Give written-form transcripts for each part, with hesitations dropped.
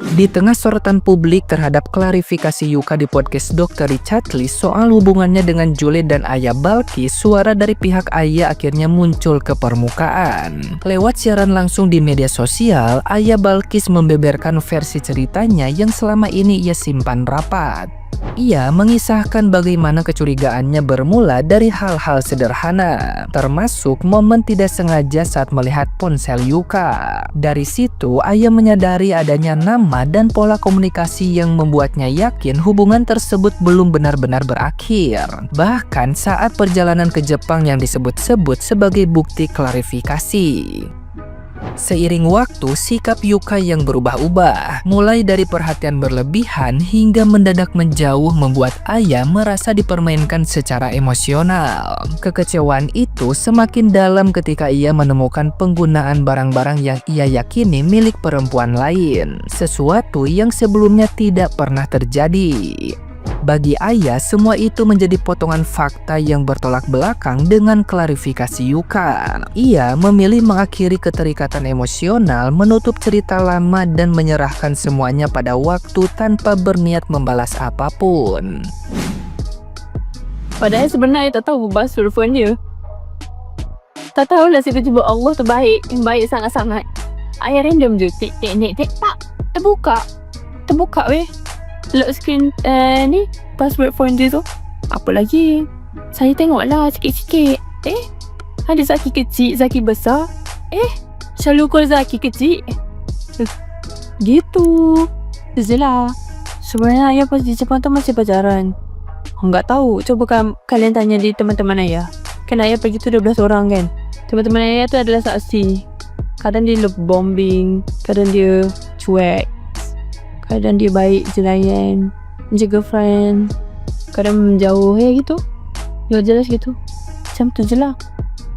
Di tengah sorotan publik terhadap klarifikasi Yuka di podcast Dr. Richard Lee soal hubungannya dengan Julie dan Ayah Balkis, suara dari pihak Ayah akhirnya muncul ke permukaan. Lewat siaran langsung di media sosial, Ayah Balkis membeberkan versi ceritanya yang selama ini ia simpan rapat. Ia mengisahkan bagaimana kecurigaannya bermula dari hal-hal sederhana, termasuk momen tidak sengaja saat melihat ponsel Yuka. Dari situ, Ayah menyadari adanya nama dan pola komunikasi yang membuatnya yakin hubungan tersebut belum benar-benar berakhir. Bahkan saat perjalanan ke Jepang yang disebut-sebut sebagai bukti klarifikasi. Seiring waktu, sikap Yuka yang berubah-ubah, mulai dari perhatian berlebihan hingga mendadak menjauh membuat Ayah merasa dipermainkan secara emosional. Kekecewaan itu semakin dalam ketika ia menemukan penggunaan barang-barang yang ia yakini milik perempuan lain, sesuatu yang sebelumnya tidak pernah terjadi. Bagi Ayah, semua itu menjadi potongan fakta yang bertolak belakang dengan klarifikasi Yuka. Ia memilih mengakhiri keterikatan emosional, menutup cerita lama dan menyerahkan semuanya pada waktu tanpa berniat membalas apapun. Padahal sebenarnya tak tahu bahas telefon dia. Tak tahu lah tiba-tiba Allah terbaik, yang baik sangat-sangat. Ayah random je, tik tak, terbuka weh. Lock screen ni password phone dia tu. Apa lagi? Saya tengoklah sikit-sikit. Ada Zaki kecil, Zaki besar. Selalu call Zaki kecil. Gitu. Sejelah. Sebenarnya Ayah pas di Jepang tu masih pacaran. Enggak tahu. Coba kalian tanya di teman-teman Ayah. Kan Ayah pergi tu 12 orang kan. Teman-teman Ayah tu adalah saksi. Kadang dia love bombing, kadang dia cuek, kadang dia baik je layan, jaga friend, kadang menjauh gitu. Ya jelas gitu. Macam tu je lah.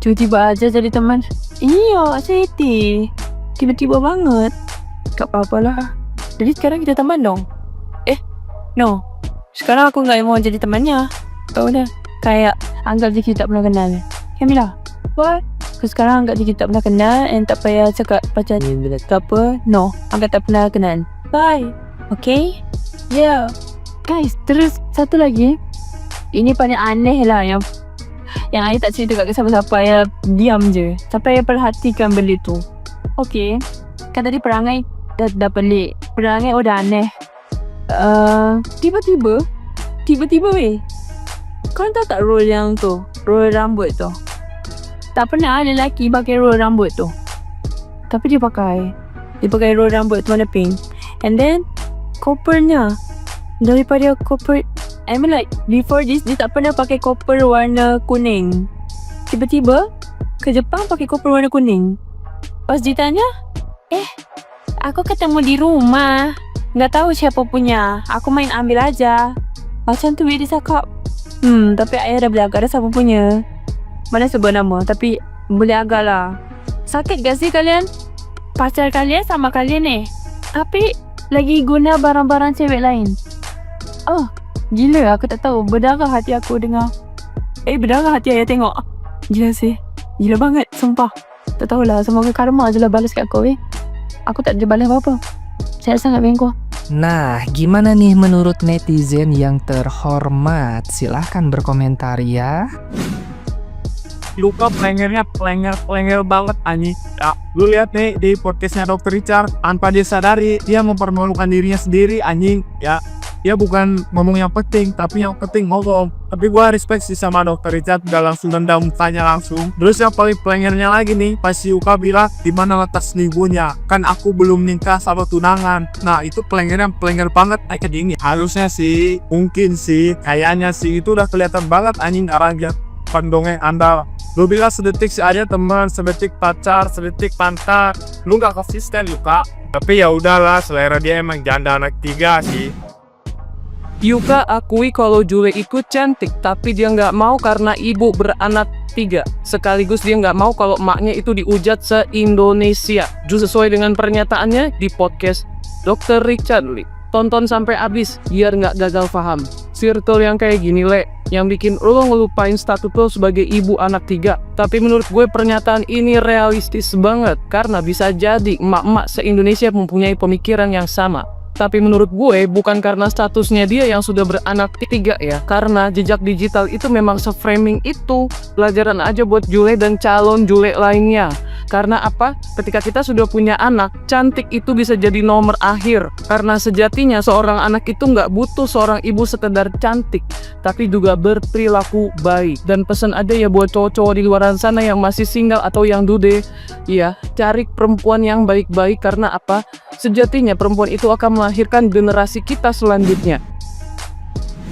Tiba-tiba aja jadi teman. Iya, saya tiba-tiba banget. Tak apa-apa lah. Jadi sekarang kita teman dong. No. Sekarang aku gak mau jadi temannya. Tahu dah. Kayak anggap je kita tak pernah kenal. Kamila, what? Sekarang anggap je kita tak pernah kenal and tak payah cakap pacar ni ke apa. No, anggap tak pernah kenal. Bye. Okay? Yeah. Guys, terus satu lagi. Ini paling aneh lah yang Ayah tak cerita kat siapa-siapa. Ayah diam je sampai Ayah perhatikan benda tu. Okay, kan tadi perangai dah pelik. Perangai dah aneh. Tiba-tiba weh, kau tahu tak roll yang tu, roll rambut tu? Tak pernah ada lelaki pakai roll rambut tu, tapi dia pakai roll rambut tu warna pink. And then kopernya, daripada koper, I mean like before this dia tak pernah pakai koper warna kuning. Tiba-tiba ke Jepang pakai koper warna kuning. Pas ditanya, aku ketemu di rumah, nggak tahu siapa punya, aku main ambil aja. Macam tu dia cakap. Tapi Ayah dah boleh agak dah siapa punya. Mana sebut nama, tapi boleh agak lah. Sakit gak sih kalian? Pacar kalian sama kalian tapi lagi guna barang-barang cewek lain. Oh, gila, aku tak tahu. Berdarah hati aku dengar. Berdarah hati Ayah tengok. Gila sih. Gila banget, sumpah. Tak tahulah, semoga karma je lah balas kat kau Aku tak ada balas apa-apa. Saya sangat bengkok. Nah, gimana nih menurut netizen yang terhormat? Silahkan berkomentar ya. Yuka pelengernya pelenger banget anjing. Ya, lu lihat nih di podcastnya Dr. Richard, tanpa dia sadari dia mempermalukan dirinya sendiri anjing. Ya, dia bukan ngomong yang penting, tapi yang penting ngomong. Tapi gua respect sih sama Dr. Richard, udah langsung nendang mukanya langsung. Terus yang paling pelengernya lagi nih, pas Yuka bilang di mana letak selingkuhnya, kan aku belum nikah sama tunangan. Nah itu pelengernya pelenger banget anjing. Harusnya sih, mungkin sih, kayaknya sih itu udah kelihatan banget anjing arahnya. Pandongeng Anda, lu bilang sedetik aja teman, sedetik pacar, sedetik pantat, lu gak konsisten Yuka. Tapi ya udahlah, selera dia emang janda anak 3 sih. Yuka akui kalau Julie itu cantik, tapi dia nggak mau karena ibu beranak 3. Sekaligus dia nggak mau kalau emaknya itu diujat se-Indonesia. Sesuai dengan pernyataannya di podcast Dr. Richard Lee. Tonton sampai habis biar nggak gagal paham. Circle yang kayak gini yang bikin lo ngelupain status lo sebagai ibu anak 3. Tapi menurut gue pernyataan ini realistis banget, karena bisa jadi emak-emak se-Indonesia mempunyai pemikiran yang sama. Tapi menurut gue bukan karena statusnya dia yang sudah beranak ketiga ya. Karena jejak digital itu memang se-framing itu. Pelajaran aja buat Jule dan calon Jule lainnya. Karena apa? Ketika kita sudah punya anak, cantik itu bisa jadi nomor akhir. Karena sejatinya seorang anak itu nggak butuh seorang ibu sekedar cantik, tapi juga berperilaku baik. Dan pesan ada ya buat cowok-cowok di luar sana yang masih single atau yang dude, ya cari perempuan yang baik-baik. Karena apa? Sejatinya perempuan itu akan melahirkan generasi kita selanjutnya.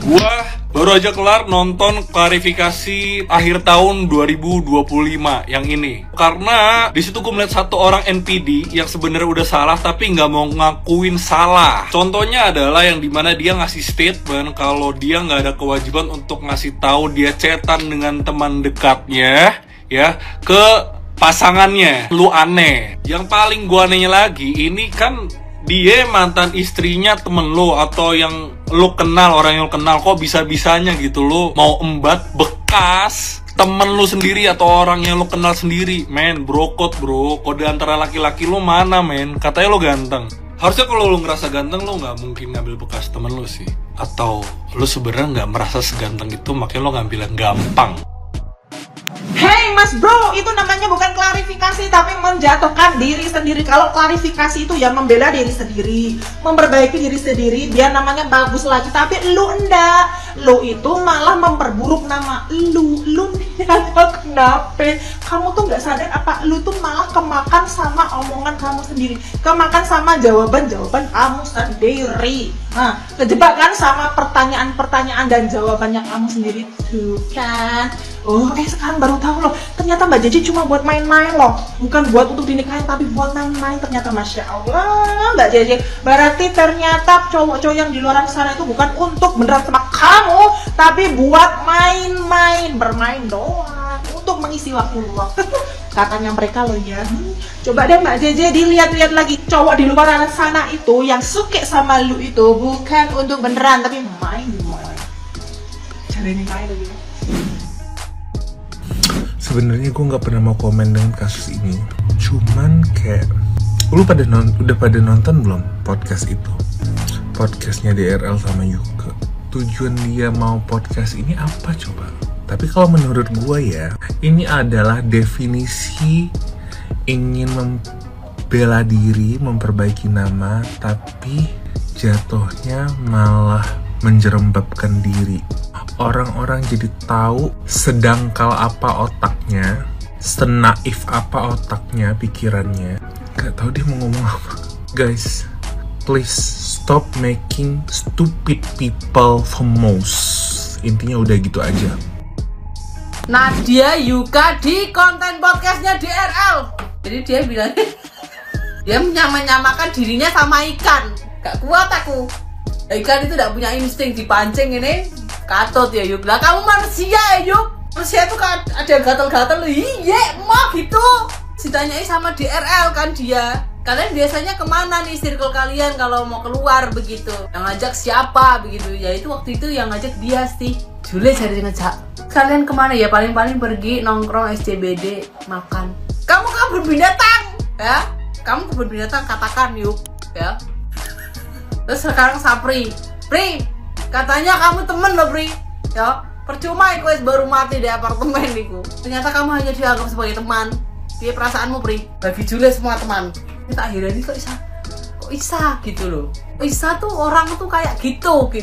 Gua baru aja kelar nonton klarifikasi akhir tahun 2025 yang ini. Karena di situ gue melihat satu orang NPD yang sebenarnya udah salah tapi nggak mau ngakuin salah. Contohnya adalah yang dimana dia ngasih statement kalau dia nggak ada kewajiban untuk ngasih tahu dia chatan dengan teman dekatnya ya ke pasangannya. Lu aneh. Yang paling gua anehnya lagi, ini kan dia mantan istrinya temen lo atau yang lo kenal, orang yang lo kenal, kok bisa-bisanya gitu lo mau embat bekas temen lo sendiri atau orang yang lo kenal sendiri. Men, brokot bro, kode antara laki-laki lo mana men? Katanya lo ganteng. Harusnya kalau lo ngerasa ganteng lo nggak mungkin ngambil bekas temen lo sih. Atau lo sebenarnya nggak merasa seganteng itu makanya lo ngambil yang gampang. Hey mas bro, itu namanya bukan klarifikasi tapi menjatuhkan diri sendiri. Kalau klarifikasi itu ya membela diri sendiri, memperbaiki diri sendiri, biar namanya bagus lagi. Tapi lu enggak, lu itu malah memperburuk nama lu. Lu niatnya kenapa? Kamu tuh nggak sadar apa lu tuh malah kemakan sama omongan kamu sendiri, kemakan sama jawaban-jawaban kamu sendiri. Nah, kejebak kan sama pertanyaan-pertanyaan dan jawabannya kamu sendiri tuh kan. Oh, sekarang baru tahu loh. Ternyata Mbak Jeje cuma buat main-main loh. Bukan buat untuk dinikahin tapi buat main-main. Ternyata Masya Allah Mbak Jeje. Berarti ternyata cowok-cowok yang di luar sana itu bukan untuk beneran sama kamu, tapi buat main-main, bermain doang, untuk mengisi waktu luang. Katanya mereka loh ya. Coba deh Mbak Jeje dilihat-lihat lagi, cowok di luar sana itu yang suka sama lu itu bukan untuk beneran tapi main-main. Cari nikahin lagi. Sebenarnya gue nggak pernah mau komen dengan kasus ini, cuman kayak lu udah pada nonton belum podcast itu, podcastnya DRL sama Yuka? Tujuan dia mau podcast ini apa coba? Tapi kalau menurut gue ya, ini adalah definisi ingin membela diri, memperbaiki nama, tapi jatuhnya malah menjerembabkan diri. Orang-orang jadi tahu sedangkal apa otaknya, senaif apa otaknya, pikirannya. Gak tahu dia mau ngomong apa. Guys, please stop making stupid people famous. Intinya udah gitu aja. Nadia Yuka di konten podcastnya DRL. Jadi dia bilang dia menyamakan dirinya sama ikan. Gak kuat aku. Ikan itu gak punya insting, dipancing ini katut ya Yuk. Lah kamu manusia ya Yuk. Manusia itu kan ada gatel-gatel. Iya mah gitu. Ditanyai sama DRL kan dia. Kalian biasanya kemana nih circle kalian kalau mau keluar begitu? Yang ngajak siapa begitu? Ya itu waktu itu yang ngajak dia sih. Jule jadi ngajak. Kalian kemana ya? Paling-paling pergi nongkrong SCBD makan. Kamu kebun binatang ya? Kamu kebun binatang katakan Yuk ya. Terus sekarang Sapri, Pri, katanya kamu temen loh Pri, ya percuma aku baru mati di apartemen niku. Ternyata kamu hanya dianggap sebagai teman. Dia perasaanmu Pri, bagi Jule semua teman. Ini tak heran kok Isa gitu loh. Isa tuh orang tuh kayak gitu.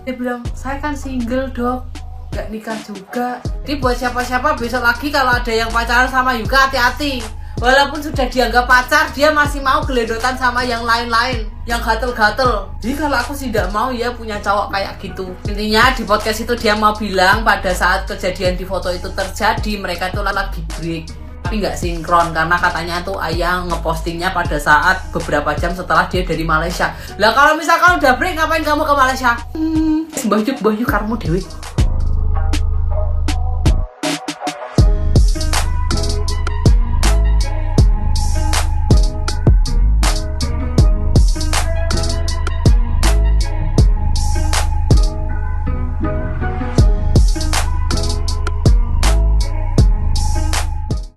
Dia bilang saya kan single dok, gak nikah juga. Jadi buat siapa-siapa besok lagi kalau ada yang pacaran sama Yuka hati-hati. Walaupun sudah dianggap pacar, dia masih mau geledotan sama yang lain-lain, yang gatel-gatel. Jadi kalau aku sih tidak mau ya punya cowok kayak gitu. Intinya di podcast itu dia mau bilang pada saat kejadian di foto itu terjadi, mereka itu lagi break, tapi nggak sinkron karena katanya tuh ayah ngepostingnya pada saat beberapa jam setelah dia dari Malaysia. Lah kalau misalkan udah break, ngapain kamu ke Malaysia? Mbah Yuk kamu dewe.